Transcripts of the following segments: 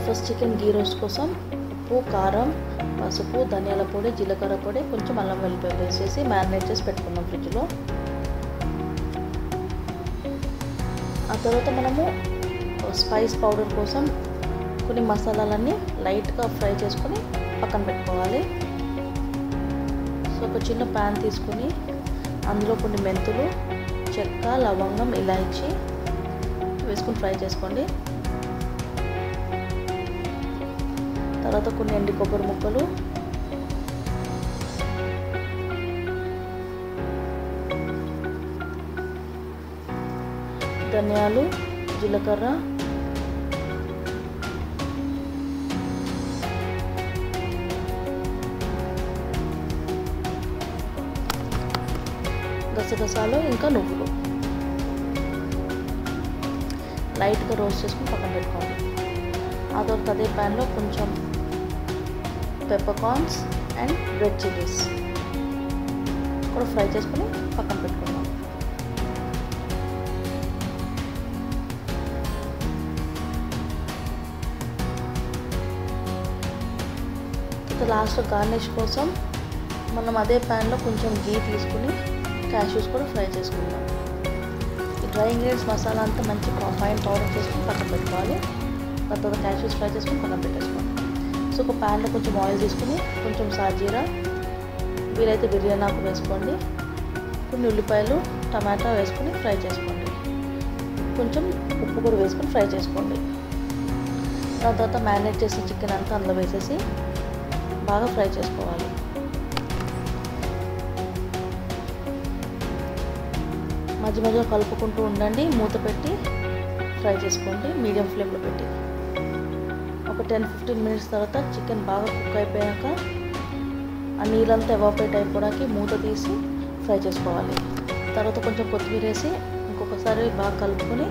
First chicken గీ roast కోసం ఉప్పు, కారం, పసుపు, ధనియాల పొడి, జీలకర్ర పొడి, కొంచెం అల్లం వెల్లుల్లి పేస్ట్ వేసి మ్యారినేట్ చేసి పెట్టుకుందాం ఫ్రిడ్జ్లో. ఆ తర్వాత మనము స్పైస్ పౌడర్ కోసం కొన్ని మసాలాలన్నీ లైట్గా ఫ్రై చేసుకొని పక్కన పెట్టుకోవాలి. సో ఒక చిన్న ప్యాన్ తీసుకుని అందులో కొన్ని మెంతులు, చెక్క, లవంగం, ఇలాచీ వేసుకుని ఫ్రై చేసుకోండి. తర్వాత కొన్ని ఎండు కొబ్బరి ముక్కలు, ధనియాలు, జీలకర్ర, గసగసాలు, ఇంకా నువ్వులు లైట్గా రోస్ట్ చేసుకుని పక్కన పెట్టుకోండి. ఆ తర్వాత అదే ప్యాన్లో కొంచెం పెప్పర్కార్న్స్ అండ్ రెడ్ చిల్లీస్ కూడా ఫ్రై చేసుకుని పక్కన పెట్టుకుందాం. లాస్ట్ గార్నిష్ కోసం మనం అదే ప్యాన్లో కొంచెం గీ తీసుకుని క్యాష్యూస్ కూడా ఫ్రై చేసుకుందాం. ఈ డ్రై ఇంగ్రీడియంట్స్ మసాలా అంతా మంచి ఫైన్ పౌడర్ చేసుకుని పక్కన పెట్టుకోవాలి. దాని తర్వాత క్యాష్యూస్ ఫ్రై చేసుకుని పక్కన పెట్టేసుకోండి. సో ఒక ప్యాన్లో కొంచెం ఆయిల్ తీసుకుని కొంచెం సాజీరా, వీలైతే బిర్యానీ ఆకు వేసుకోండి, కొన్ని ఉల్లిపాయలు, టమాటా వేసుకుని ఫ్రై చేసుకోండి. కొంచెం ఉప్పు కూడా వేసుకొని ఫ్రై చేసుకోండి. దాని తర్వాత మ్యారినేట్ చేసిన చికెన్ అంతా అందులో వేసేసి బాగా ఫ్రై చేసుకోవాలి. మధ్య మధ్యలో కలుపుకుంటూ ఉండండి. మూత పెట్టి ఫ్రై చేసుకోండి మీడియం ఫ్లేమ్లో పెట్టి. ఒక 10-15 మినిట్స్ తర్వాత చికెన్ బాగా కుక్ అయిపోయాక ఆ నీళ్ళంతా ఎవాపరేట్ అయిపోవడానికి మూత తీసి ఫ్రై చేసుకోవాలి. తర్వాత కొంచెం కొత్తిమీర వేసి ఇంకొకసారి బాగా కలుపుకొని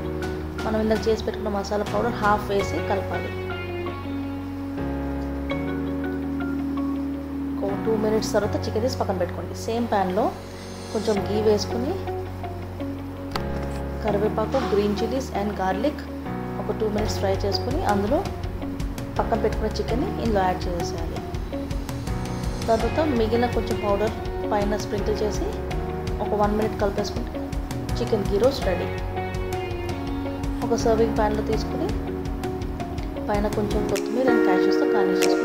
మనం ఇందాక చేసి పెట్టుకున్న మసాలా పౌడర్ హాఫ్ వేసి కలపాలి. 2 మినిట్స్ తర్వాత చికెన్ తీసి పక్కన పెట్టుకోండి. సేమ్ ప్యాన్లో కొంచెం గీ వేసుకుని కరివేపాకు, గ్రీన్ చిల్లీస్ అండ్ గార్లిక్ ఒక 2 మినిట్స్ ఫ్రై చేసుకుని అందులో పక్కన పెట్టుకున్న చికెన్ని ఇందులో యాడ్ చేసేయాలి. దాని తర్వాత మిగిలిన కొంచెం పౌడర్ పైన స్ప్రింకిల్ చేసి ఒక 1 మినిట్ కలిపేసుకుంటే చికెన్ గీ రోస్ట్ రెడీ. ఒక సర్వింగ్ ప్యాన్లో తీసుకుని పైన కొంచెం కొత్తిమీర అండ్ క్యాష్యూస్తో గార్నిష్ చేసుకుని